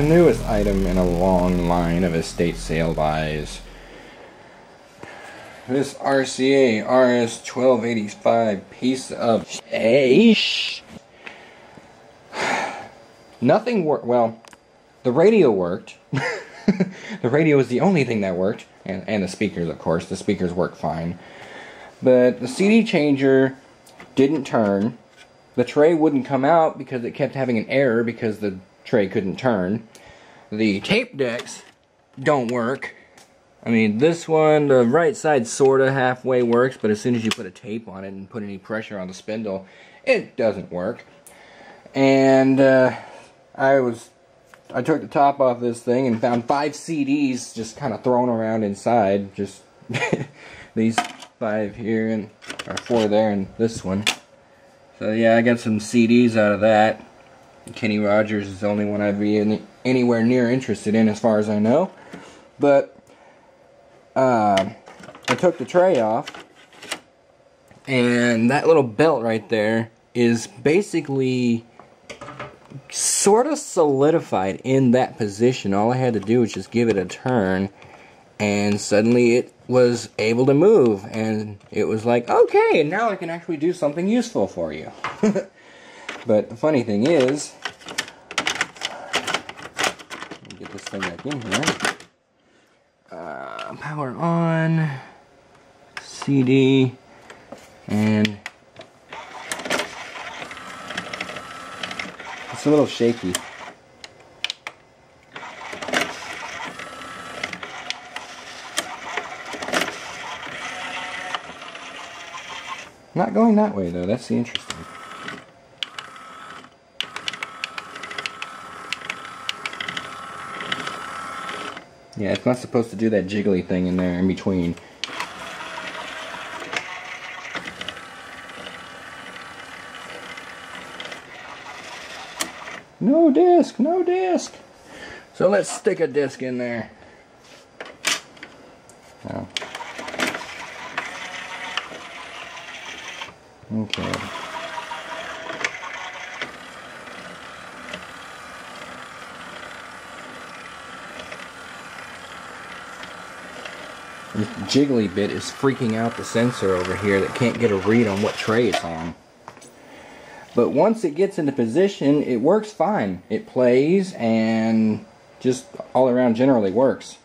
the newest item in a long line of estate sale buys. This RCA RS1285 piece of nothing worked. Well, the radio worked. The radio was the only thing that worked, and the speakers, of course. The speakers work fine. But the CD changer didn't turn. The tray wouldn't come out because it kept having an error because the tray couldn't turn. The tape decks don't work. I mean, this one, the right side sorta halfway works, but as soon as you put a tape on it and put any pressure on the spindle, it doesn't work. And I took the top off this thing and found 5 CDs just kind of thrown around inside. Just these 5 here and or 4 there and this one. So yeah, I got some CDs out of that. Kenny Rogers is the only one I'd be anywhere near interested in as far as I know. But I took the tray off, and that little belt right there is basically sort of solidified in that position. All I had to do was just give it a turn, and suddenly it was able to move, and it was like, okay, now I can actually do something useful for you. But the funny thing is, let me get this thing back in here. Power on, CD, and it's a little shaky. Not going that way though, that's the interesting. Yeah, it's not supposed to do that jiggly thing in there in between. No disc, no disc. So let's stick a disc in there. Oh. Okay. This jiggly bit is freaking out the sensor over here that can't get a read on what tray it's on. But once it gets into position, it works fine. It plays and just all around generally works.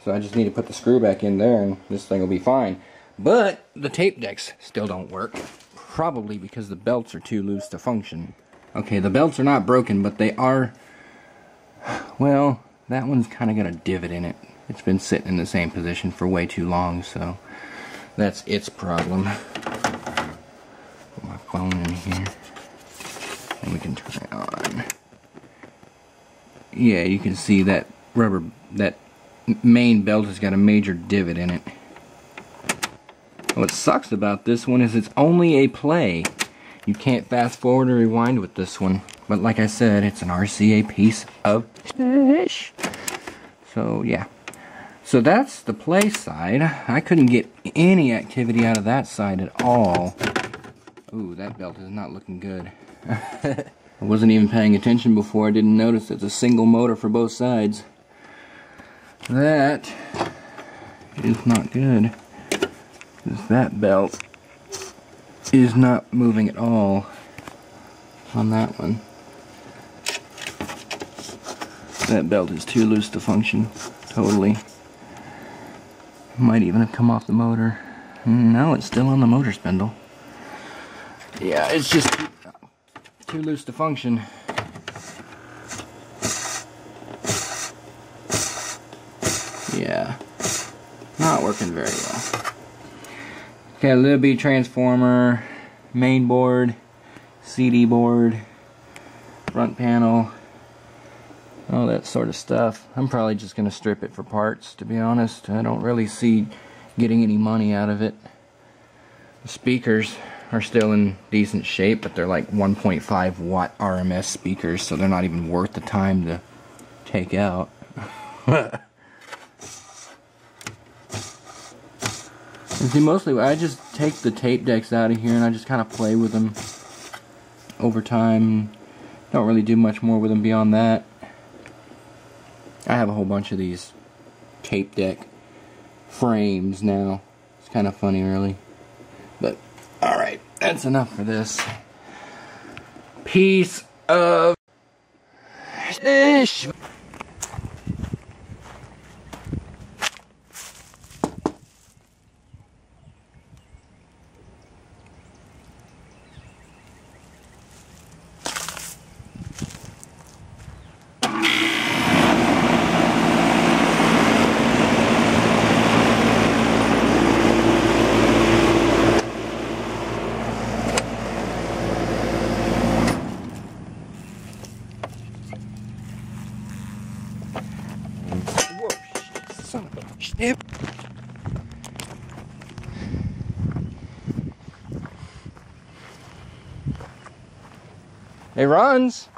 So I just need to put the screw back in there and this thing will be fine. But the tape decks still don't work. Probably because the belts are too loose to function. Okay, the belts are not broken, but they are... Well, that one's kind of got a divot in it. It's been sitting in the same position for way too long, so that's its problem. Put my phone in here, and we can turn it on. Yeah, you can see that that main belt has got a major divot in it. What sucks about this one is it's only a play. You can't fast forward or rewind with this one. But like I said, it's an RCA piece of fish. So yeah. So that's the play side. I couldn't get any activity out of that side at all. Ooh, that belt is not looking good. I wasn't even paying attention before. I didn't notice it's a single motor for both sides. That is not good. Because that belt is not moving at all on that one. That belt is too loose to function. Totally. Might even have come off the motor. No, it's still on the motor spindle. Yeah, it's just too loose to function. Yeah, not working very well. Okay, a little B transformer, main board, CD board, front panel, all that sort of stuff. I'm probably just going to strip it for parts, to be honest. I don't really see getting any money out of it. The speakers are still in decent shape, but they're like 1.5 watt RMS speakers, so they're not even worth the time to take out. And see, mostly I just take the tape decks out of here and I just kind of play with them over time. Don't really do much more with them beyond that. I have a whole bunch of these tape deck frames now. It's kind of funny, really. But, alright, that's enough for this piece of dish. Whoa, son of a shit. It runs.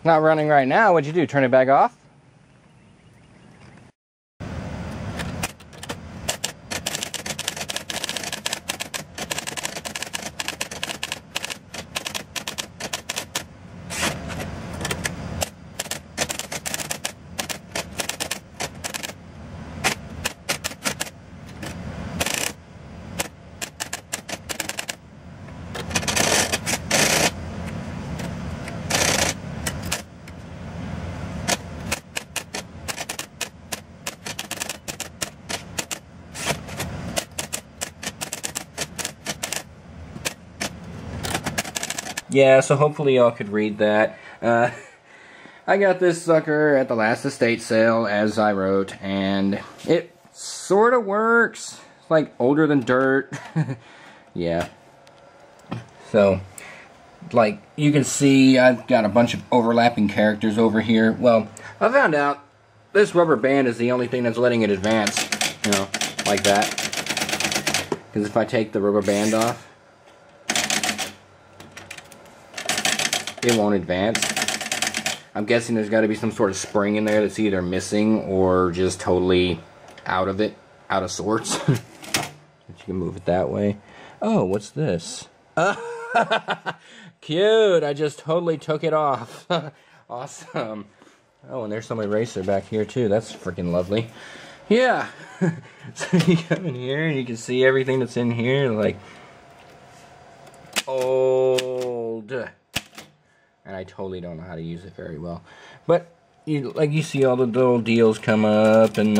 Not running right now. What'd you do? Turn it back off? Yeah, so hopefully y'all could read that. I got this sucker at the last estate sale, as I wrote, and it sort of works. It's like older than dirt. Yeah. So, like, you can see I've got a bunch of overlapping characters over here. Well, I found out this rubber band is the only thing that's letting it advance, you know, like that. Because if I take the rubber band off, it won't advance. I'm guessing there's got to be some sort of spring in there that's either missing or just totally out of sorts. But you can move it that way. Oh, what's this? Cute! I just totally took it off. Awesome. Oh, and there's some eraser back here too. That's freaking lovely. Yeah. So you come in here and you can see everything that's in here, like old. And I totally don't know how to use it very well. But, you see all the little deals come up, and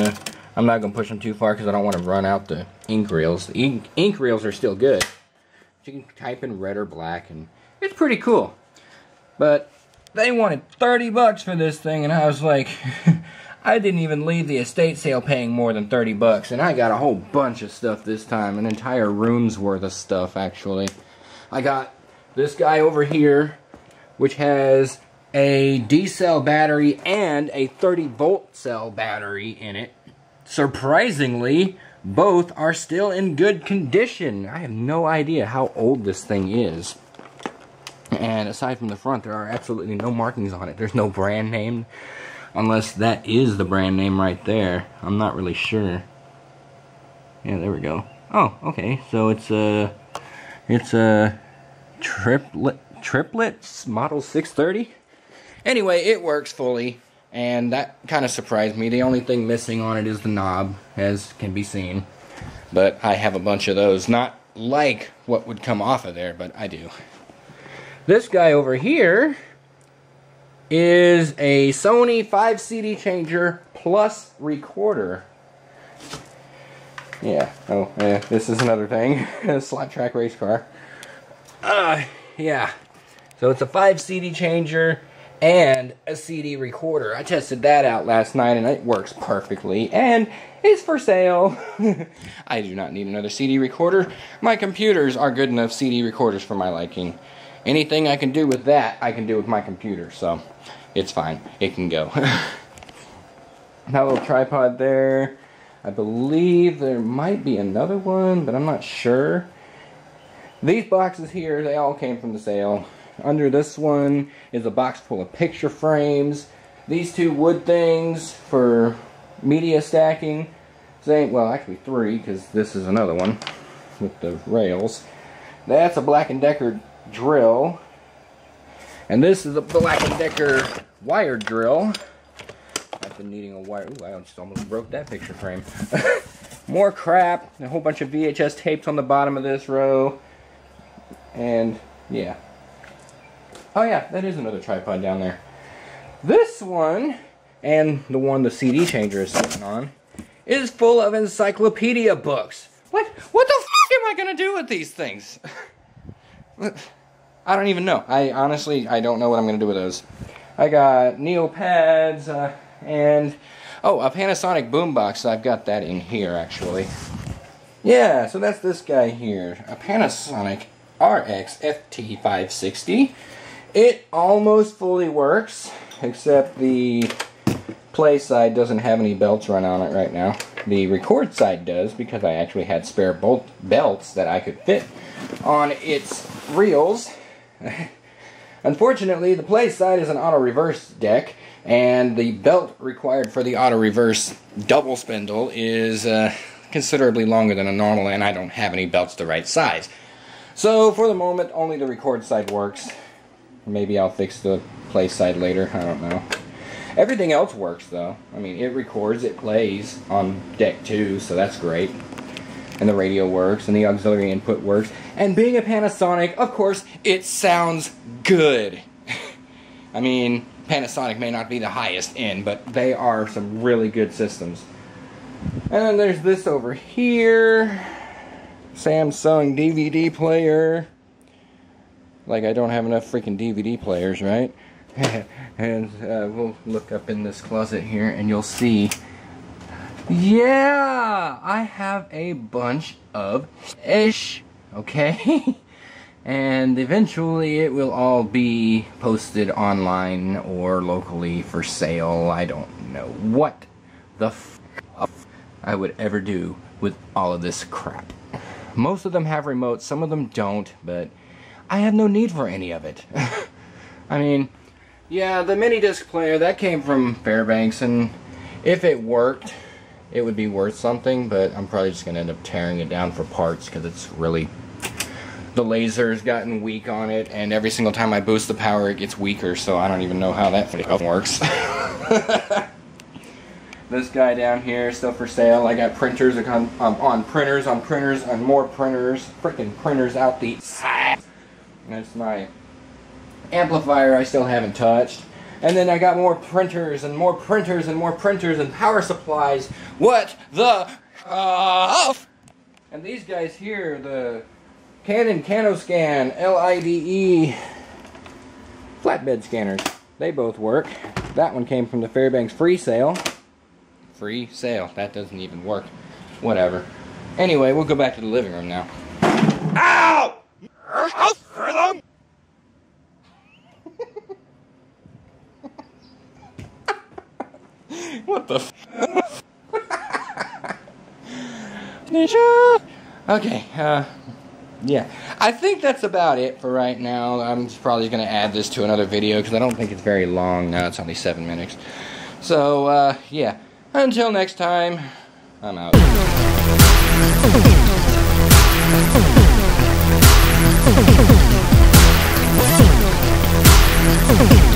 I'm not going to push them too far because I don't want to run out the ink reels. The ink reels are still good. You can type in red or black, and it's pretty cool. But they wanted 30 bucks for this thing, and I was like, I didn't even leave the estate sale paying more than 30 bucks, and I got a whole bunch of stuff this time, an entire room's worth of stuff, actually. I got this guy over here, which has a D-cell battery and a 30-volt cell battery in it. Surprisingly, both are still in good condition. I have no idea how old this thing is. And aside from the front, there are absolutely no markings on it. There's no brand name, unless that is the brand name right there. I'm not really sure. Yeah, there we go. Oh, okay. So it's a triplets model 630. Anyway, it works fully, and that kind of surprised me. The only thing missing on it is the knob, as can be seen. But I have a bunch of those. Not like what would come off of there, but I do. This guy over here is a Sony 5 CD changer plus recorder. Yeah. Oh, yeah. This is another thing. A slap track race car. Yeah. So it's a 5 CD changer and a CD recorder. I tested that out last night and it works perfectly. And it's for sale. I do not need another CD recorder. My computers are good enough CD recorders for my liking. Anything I can do with that, I can do with my computer. So it's fine. It can go. That little tripod there. I believe there might be another one, but I'm not sure. These boxes here, they all came from the sale. Under this one is a box full of picture frames. These two wood things for media stacking. Well, actually 3, because this is another one with the rails. That's a Black & Decker drill. And this is a Black & Decker wire drill. been needing a wire. Ooh, I just almost broke that picture frame. More crap. A whole bunch of VHS tapes on the bottom of this row. And, yeah. Oh yeah, that is another tripod down there. This one, and the one the CD changer is sitting on, is full of encyclopedia books. What the f*** am I gonna do with these things? I don't even know. I don't know what I'm gonna do with those. I got Neopads, and, oh, a Panasonic boombox. I've got that in here, actually. Yeah, so that's this guy here. A Panasonic RX FT560. It almost fully works, except the play side doesn't have any belts run on it right now. The record side does, because I actually had spare belts that I could fit on its reels. Unfortunately, the play side is an auto-reverse deck, and the belt required for the auto-reverse double spindle is considerably longer than a normal, and I don't have any belts the right size. So, for the moment, only the record side works. Maybe I'll fix the play side later, I don't know. Everything else works, though. I mean, it records, it plays on deck 2, so that's great. And the radio works, and the auxiliary input works. And being a Panasonic, of course, it sounds good. I mean, Panasonic may not be the highest end, but they are some really good systems. And then there's this over here. Samsung DVD player. Like I don't have enough freaking DVD players, right? And we'll look up in this closet here and you'll see. Yeah! I have a bunch of ish. Okay? And eventually it will all be posted online or locally for sale. I don't know what the f I would ever do with all of this crap. Most of them have remotes, some of them don't, but I have no need for any of it. I mean, yeah, the mini disc player, that came from Fairbanks, and if it worked, it would be worth something, but I'm probably just going to end up tearing it down for parts, because it's really, the laser's gotten weak on it, and every single time I boost the power, it gets weaker, so I don't even know how that works. This guy down here is still for sale. I got printers on printers, and more printers, frickin' printers out the side. That's my amplifier I still haven't touched. And then I got more printers and more printers and more printers and power supplies. What the And these guys here, the Canon CanoScan LIDE flatbed scanners. They both work. That one came from the Fairbanks free sale. Free sale. That doesn't even work. Whatever. Anyway, we'll go back to the living room now. Ow! What the f? Okay, yeah. I think that's about it for right now. I'm probably going to add this to another video because I don't think it's very long. No, it's only 7 minutes. So, yeah. Until next time, I'm out. Okay.